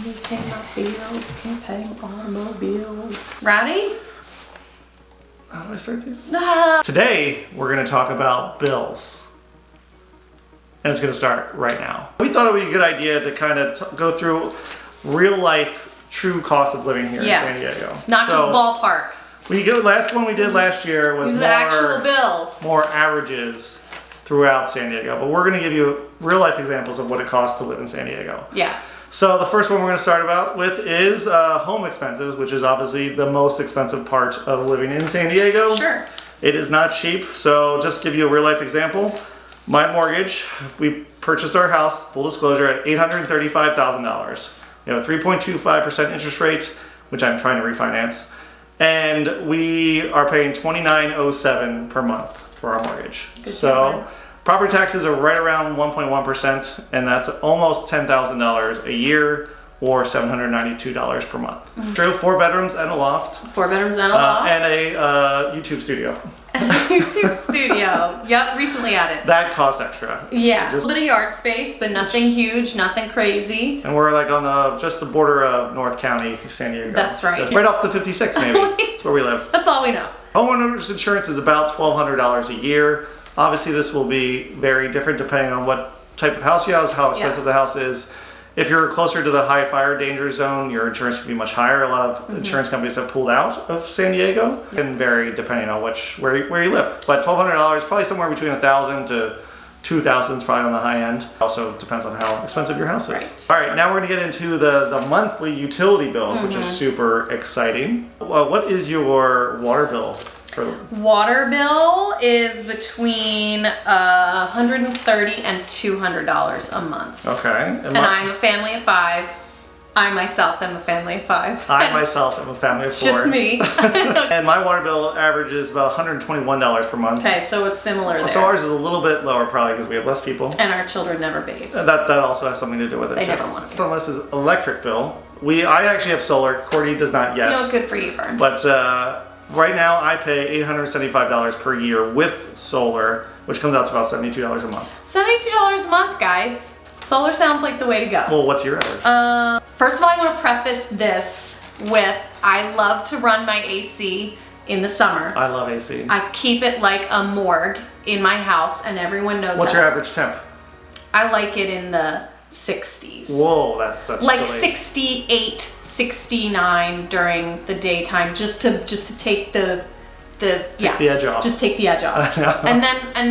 me pay my bills, can't pay automobiles. Ready? How do I start these? Ah. Today, we're going to talk about bills. And it's going to start right now. We thought it would be a good idea to kind of go through real life, true cost of living here in San Diego. Not just ballparks. Last one we did last year was These are actual bills. More averages throughout San Diego. But we're going to give you real life examples of what it costs to live in San Diego. Yes. So the first one we're going to start about with is home expenses, which is obviously the most expensive part of living in San Diego. Sure. It is not cheap. So just give you a real life example. My mortgage, we purchased our house, full disclosure, at $835,000. We have a 3.25% interest rate, which I'm trying to refinance. And we are paying $29.07 per month for our mortgage. So property taxes are right around 1.1%, and that's almost $10,000 a year or $792 per month. Mm-hmm. True, 4 bedrooms and a loft. 4 bedrooms and a loft. And a YouTube studio. YouTube studio. Yep, recently added. That costs extra. Yeah. A little bit of yard space, but nothing huge, nothing crazy. And we're like on just the border of North County, San Diego. That's right. Just right off the 56 maybe. That's where we live. That's all we know. Homeowners insurance is about $1,200 a year. Obviously this will be very different depending on what type of house you have, how expensive the house is. If you're closer to the high fire danger zone, your insurance can be much higher. A lot of insurance companies have pulled out of San Diego. It can vary depending on where you live. But $1,200, probably somewhere between $1,000 to $2,000 is probably on the high end. Also depends on how expensive your house is. All right, now we're gonna get into the monthly utility bills, which is super exciting. Well, what is your water bill? Water bill is between $130 and $200 a month. Okay. And I'm a family of 5. I myself am a family of 5. I myself am a family of 4. Just me. And my water bill averages about $121 per month. Okay, so it's similar there. So ours is a little bit lower probably because we have less people. And our children never bathe. That also has something to do with it. They too. never want to. So unless it's electric bill. I actually have solar. Courtney does not yet. Good for you, Bern. But right now I pay $875 per year with solar, which comes out to about $72 a month. $72 a month, guys. Solar sounds like the way to go. Well, what's your average? First of all, I want to preface this with I love to run my AC in the summer. I love AC. I keep it like a morgue in my house, and everyone knows What's your average temp? I like it in the 60s. Whoa, that's like silly. 68, 69 during the daytime, just to take the edge off. Just take the edge off. and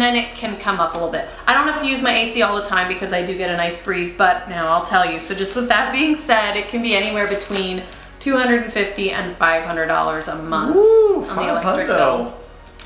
then it can come up a little bit. I don't have to use my AC all the time because I do get a nice breeze, but now I'll tell you. So just with that being said, it can be anywhere between $250 and $500 a month on the electric bill.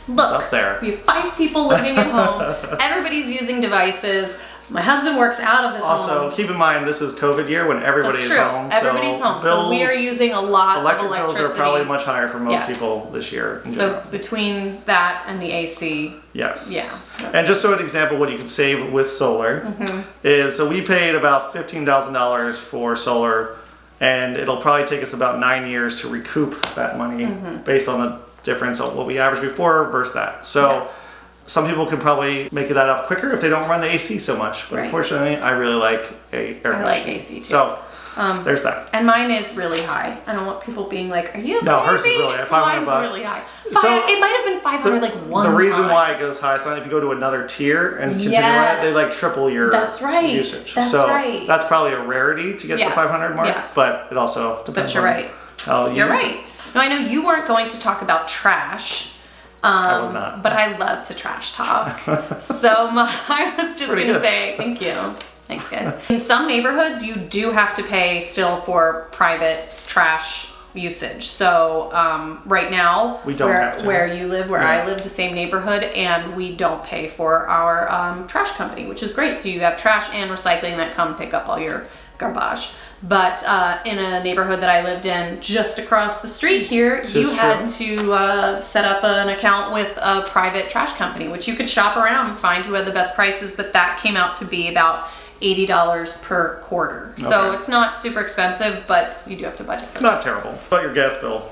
Look, up there. We have 5 people living at home. Everybody's using devices. My husband works out of his home. Also, keep in mind this is COVID year when everybody is home. Everybody's home, so we are using a lot of electricity. Electric bills are probably much higher for most people this year. So between that and the AC. Yes. Yeah. And just so an example, what you can save with solar is, so we paid about $15,000 for solar, and it'll probably take us about 9 years to recoup that money based on the difference of what we averaged before versus that. So. Some people can probably make that up quicker if they don't run the AC so much. But unfortunately, I really like air conditioning. I like AC too. So there's that. And mine is really high. I don't want people being like, "Are you crazy?" No, hers is really high. $500. Mine's really high. So it might have been 500 like one time. The reason why it goes high is if you go to another tier and continue on it, they like triple your usage. That's right. That's probably a rarity to get the 500 mark. Yes. But it also depends. But you're right. How you you're right. Now I know you weren't going to talk about trash. I was not. But I love to trash talk. So I was just going to say, thank you. Thanks, guys. In some neighborhoods, you do have to pay still for private trash usage. So right now, we don't have to. Where you live, where I live, the same neighborhood, and we don't pay for our trash company, which is great. So you have trash and recycling that come pick up all your garbage. But in a neighborhood that I lived in just across the street here, you had to set up an account with a private trash company, which you could shop around and find who had the best prices, but that came out to be about $80 per quarter. Okay. So it's not super expensive, but you do have to budget for that. Not terrible. What about your gas bill?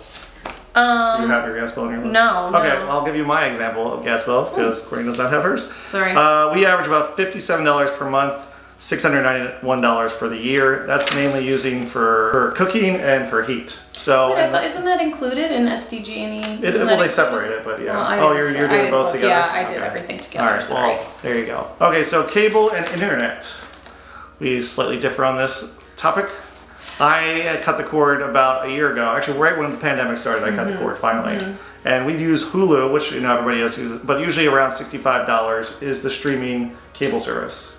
Do you have your gas bill on your list? No. Okay, I'll give you my example of gas bill because Courtney does not have hers. Sorry. We average about $57 per month $691 for the year. That's mainly using for cooking and for heat. So isn't that included in SDG&E? Well, they separate it, but yeah. Well, you're doing both together? Yeah, I did everything together. All right, sorry. well, there you go. Okay, so cable and internet. We slightly differ on this topic. I cut the cord about a year ago. Actually, right when the pandemic started, I cut the cord finally. And we use Hulu, which everybody else uses, but usually around $65 is the streaming cable service.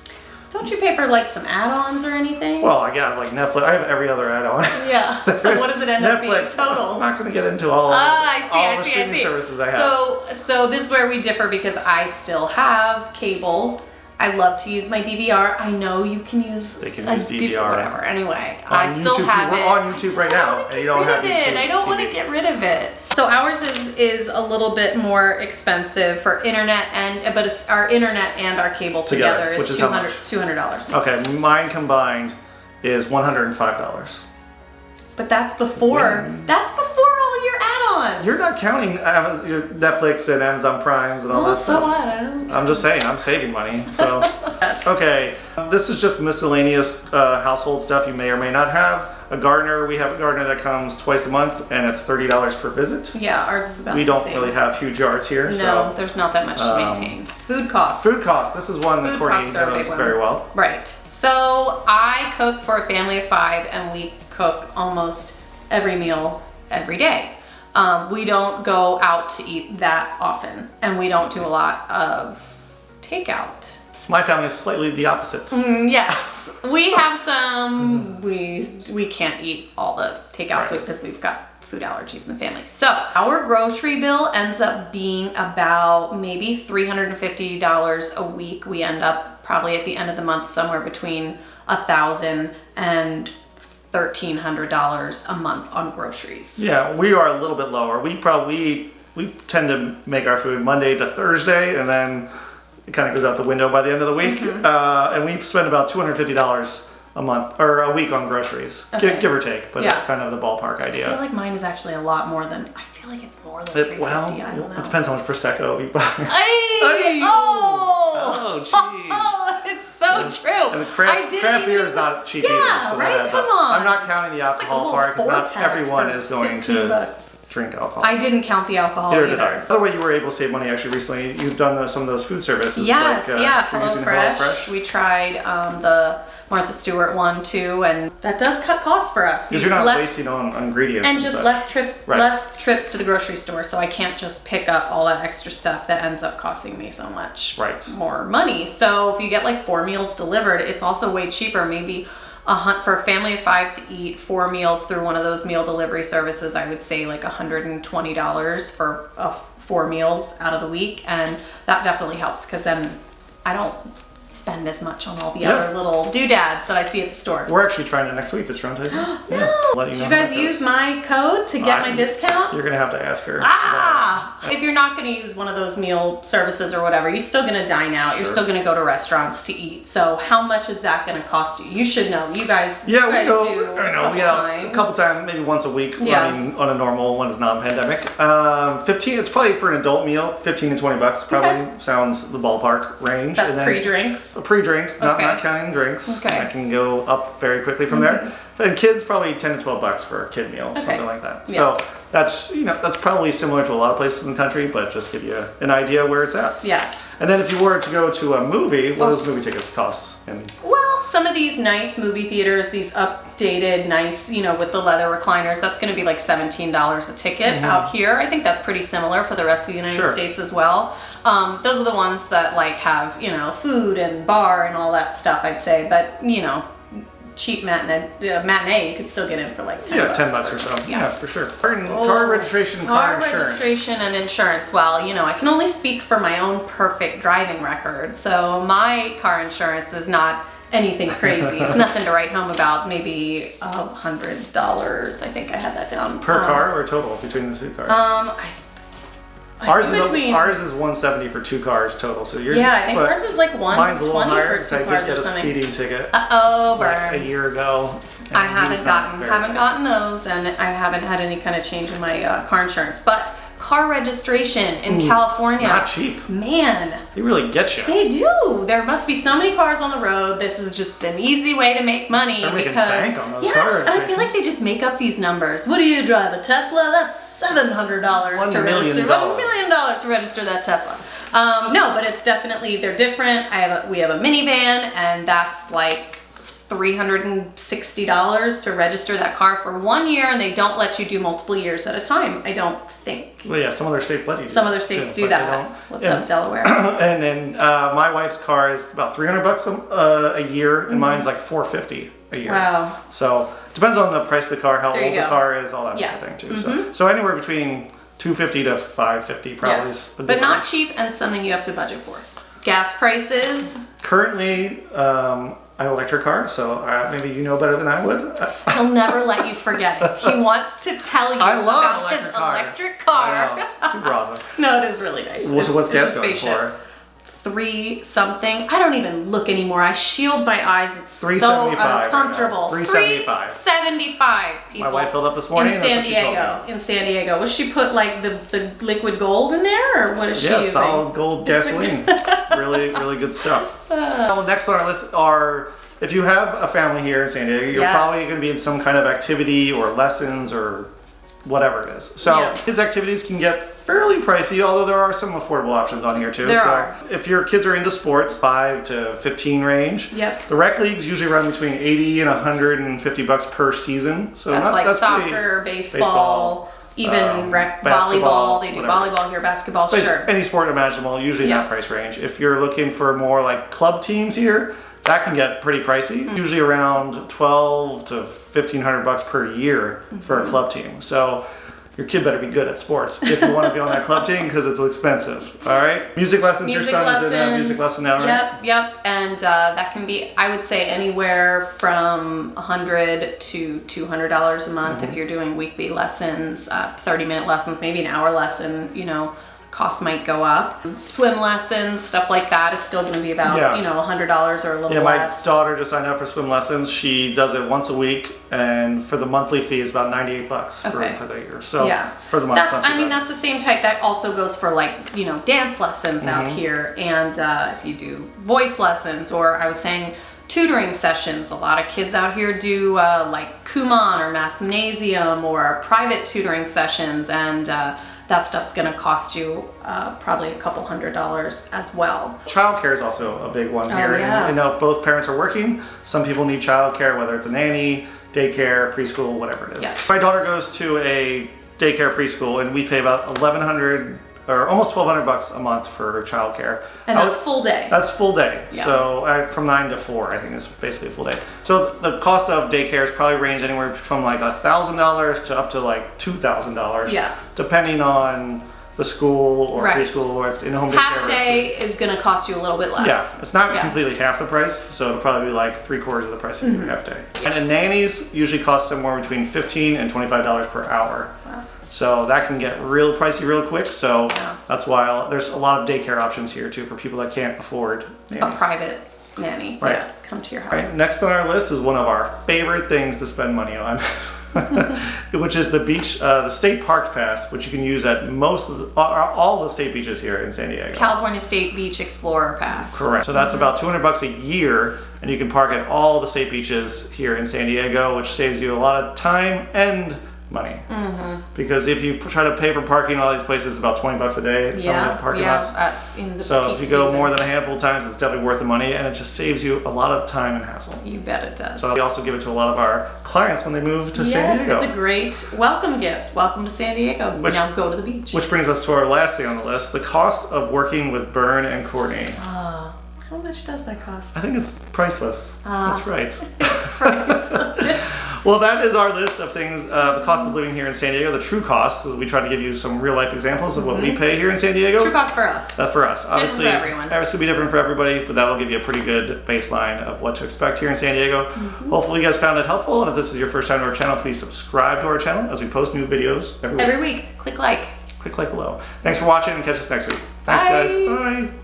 Don't you pay for like some add-ons or anything? Well, I got like Netflix. I have every other add-on. Yeah. So what does it end up being total? I'm not going to get into all the streaming services I have. So this is where we differ because I still have cable. I love to use my DVR. I know you can use. They can use DVR. Whatever. Anyway, I still have it. We're on YouTube right now, and you don't have YouTube. I don't want to get rid of it. So ours is a little bit more expensive for internet but it's our internet and our cable together is $200. Okay, mine combined is $105. But that's before. That's before all your add-ons. You're not counting your Netflix and Amazon Primes and all that stuff. So what? I'm just saying, I'm saving money. So, yes. Okay, this is just miscellaneous household stuff you may or may not have. A gardener, we have a gardener that comes twice a month, and it's $30 per visit. Yeah, ours is about We don't really have huge yards here. No, there's not that much to maintain. Food costs. Food costs. This is one that Courtney knows very well. Right. So I cook for a family of 5, and we cook almost every meal every day. We don't go out to eat that often, and we don't do a lot of takeout. My family is slightly the opposite. Yes, we have some. We can't eat all the takeout food because we've got food allergies in the family. So our grocery bill ends up being about maybe $350 a week. We end up probably at the end of the month somewhere between $1,000 and $1,300 a month on groceries. Yeah, we are a little bit lower. We tend to make our food Monday to Thursday, and then it kind of goes out the window by the end of the week. And we spend about $250 a month or a week on groceries, give or take. But that's kind of the ballpark idea. I feel like mine is actually a lot more than. I feel like it's more than $350. Well, I don't know. It depends how much prosecco we buy. Oh, jeez. It's so true. And the craft beer is not cheap either. So right? Come on. I'm not counting the alcohol part because not everyone is going to drink alcohol. I didn't count the alcohol either. Did I. Another way you were able to save money actually recently, you've done some of those food services. Yes, like, HelloFresh. We tried the Martha Stewart one too, and that does cut costs for us. Because you're not wasting on ingredients. And just less trips to the grocery store, so I can't just pick up all that extra stuff that ends up costing me so much more money. So if you get like 4 meals delivered, it's also way cheaper. Maybe for a family of 5 to eat 4 meals through one of those meal delivery services, I would say like $120 for 4 meals out of the week, and that definitely helps because then I don't spend as much on all the other little doodads that I see at the store. We're actually trying it next week, the Tronte. Did you guys use my code to get my discount? You're going to have to ask her. If you're not going to use one of those meal services or whatever, you're still going to dine out. Sure. You're still going to go to restaurants to eat. So how much is that going to cost you? You should know. You guys do a couple times, maybe once a week. I mean, on a normal one is non-pandemic. 15. It's probably for an adult meal. $15 to $20 probably sounds the ballpark range. That's pre-drinks. Pre-drinks, not counting drinks. Okay. I can go up very quickly from there. And kids probably $10 to $12 for a kid meal, something like that. Yeah. So that's probably similar to a lot of places in the country, but just give you an idea where it's at. Yes. And then if you were to go to a movie, what do those movie tickets cost? Well, some of these nice movie theaters, these updated, nice, with the leather recliners, that's going to be like $17 a ticket out here. I think that's pretty similar for the rest of the United States as well. Those are the ones that like have, food and bar and all that stuff, I'd say. But, cheap matinee, you could still get in for like $10. $10 or so. Yeah, for sure. Car registration, car insurance. Registration and insurance. Well, I can only speak for my own perfect driving record. So my car insurance is not anything crazy. It's nothing to write home about. Maybe $100. I think I had that down. Per car or total between the two cars? Ours is $170 for 2 cars total. So yours I think ours is like $120 mine's a little higher, for 2 cars I did get or a something. speeding ticket. Bern. Like a year ago. I haven't gotten those, and I haven't had any kind of change in my car insurance. But car registration in California. Not cheap. Man. They really get you. They do. There must be so many cars on the road. This is just an easy way to make money. They're making because bank on those car I feel like registrations. they just make up these numbers. What do you drive? A Tesla? That's $700 to $1 million. register. $1 million to register that Tesla. No, but it's definitely, they're different. We have a minivan, and that's like $360 to register that car for 1 year, and they don't let you do multiple years at a time, I don't think. Well, yeah, some other states let you do Some other states do that. What's up, Delaware? And then my wife's car is about $300 a year, and mine's like $450 a year. Wow. So depends on the price of the car, how There old you the go. car is, all that sort of thing too. So anywhere between $250 to $550 probably. Yes, is a but good not range. cheap and something you have to budget for. Gas prices. Currently, I have an electric car, so maybe you know better than I would. He'll never let you forget it. He wants to tell you I love about an electric his car. electric car. I know, it's super awesome. No, it is really nice. So what's gas a going spaceship. for? 3 something. I don't even look anymore. I shield my eyes. It's so $3.75 uncomfortable. right now. $3.75. $3.75, people. My wife filled up this morning. In and San that's what she told me. Diego. In San Diego. Was she put like the liquid gold in there, or what is she Yeah, using? solid gold gasoline. It's really, really good stuff. Well, next on our list are, if you have a family here in San Diego, you're Yes. probably going to be in some kind of activity or lessons or whatever it is. So Yeah. kids' activities can get fairly pricey, although there are some affordable options on here too. There so are. if your kids are into sports, 5 to 15 range. Yep. The rec leagues usually run between $80 and $150 per season. So That's like pretty- soccer, baseball, even rec basketball, volleyball. They do whatever it is. volleyball here, basketball, But sure. any sport imaginable, usually in Yeah. that price range. If you're looking for more like club teams here, that can get pretty pricey. Mm-hmm. Usually around $1,200 to $1,500 per year for Mm-hmm. a club team. So your kid better be good at sports if you want to be on that club team, because it's expensive. All right. Music lessons. Music your son lessons. is in a music lesson now, right? Yep. And that can be, I would say, anywhere from $100 to $200 a month Mm-hmm. if you're doing weekly lessons, 30-minute lessons, maybe an hour lesson. Costs might go up. Swim lessons, stuff like that is still going to be about $100 or a little Yeah, my less. daughter just signed up for swim lessons. She does it once a week, and for the monthly fee is about $98 Okay. for the year. So Yeah. for the month, That's, not too bad. that's the same type. That also goes for dance lessons out Mm-hmm. here. And if you do voice lessons, or I was saying tutoring sessions, a lot of kids out here do like Kumon or Mathnasium or private tutoring sessions. And that stuff's going to cost you probably a couple $100 as well. Childcare is also a big one here. yeah. And if both parents are working, some people need childcare, whether it's a nanny, daycare, preschool, whatever it is. Yes. My daughter goes to a daycare preschool, and we pay about $1,100 or almost $1,200 a month for childcare. And that's full day. That's full day. Yeah. So from 9 to 4, I think is basically a full day. So the cost of daycares probably range anywhere from like $1,000 to up to like $2,000. Yeah. Depending on the school or Right. preschool, or if it's in-home daycare. Half day is going to cost you a little bit less. Yeah, it's not Yeah. completely half the price, so it'll probably be like 3/4 of the price of Mm-hmm. your half day. And then nannies usually cost somewhere between $15 and $25 per hour. Wow. So that can get real pricey real quick. So Yeah. that's why there's a lot of daycare options here too for people that can't afford A nannies. private nanny. Right. Yeah, come to your house. All right, next on our list is one of our favorite things to spend money on, which is the beach, the state parks pass, which you can use at all the state beaches here in San Diego. California State Beach Explorer Pass. Correct. So that's about $200 a year, and you can park at all the state beaches here in San Diego, which saves you a lot of time and money. Mm-hmm. Because if you try to pay for parking in all these places, it's about $20 a day at some of the parking lots. In the So peak if you go season. more than a handful of times, it's definitely worth the money, and it just saves you a lot of time and hassle. You bet it does. So we also give it to a lot of our clients when they move to San Diego. Yes, it's a great welcome gift. Welcome to San Diego. Now go to the beach. Which brings us to our last thing on the list, the cost of working with Bern and Courtney. How much does that cost? I think it's priceless. That's right. It's priceless. Well, that is our list of things, the cost of living here in San Diego, the true cost. We try to give you some real life examples of what we pay here in San Diego. True cost for us. That's for us. Obviously, for everyone. Ours could be different for everybody, but that'll give you a pretty good baseline of what to expect here in San Diego. Hopefully you guys found it helpful, and if this is your first time to our channel, please subscribe to our channel as we post new videos every week. Every week. Click like. Click like below. Thanks for watching, and catch us next week. Thanks, Bye. guys. Bye.